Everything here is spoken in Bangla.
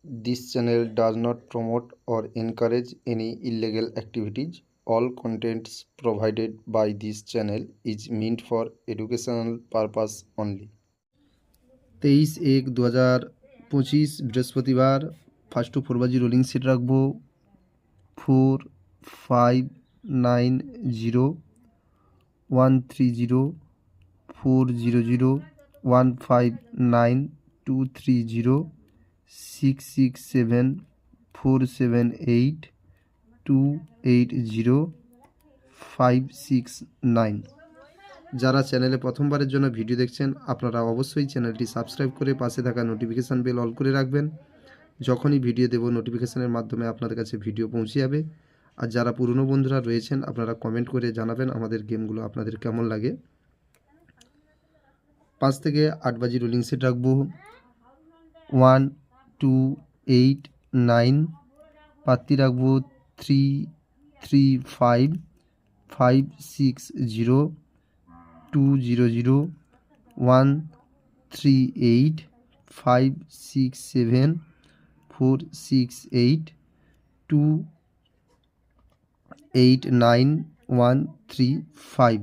This channel does not promote or encourage any illegal activities. All contents provided by this channel is meant for educational purpose only. 23/1/2025 বৃহস্পতিবার। ফার্স্ট টু ফোরবাজি রোলিং সেট রাখবো 4590 যারা চ্যানেলে প্রথমবারের জন্য ভিডিও দেখছেন আপনারা অবশ্যই চ্যানেলটি সাবস্ক্রাইব করে পাশে থাকা নোটিফিকেশান বেল অল করে রাখবেন। যখনই ভিডিও দেব নোটিফিকেশানের মাধ্যমে আপনাদের কাছে ভিডিও পৌঁছে যাবে। আর যারা পুরনো বন্ধুরা রয়েছেন আপনারা কমেন্ট করে জানাবেন আমাদের গেমগুলো আপনাদের কেমন লাগে। 5 থেকে 8 বাজি রোলিং সেট রাখবো 1 2 8 9, পাত্তি রাখবো 3 3 5 5 6 0 2 0 0 1 3 8 5 6 7 4 6 8 2 8 9 1 3 5।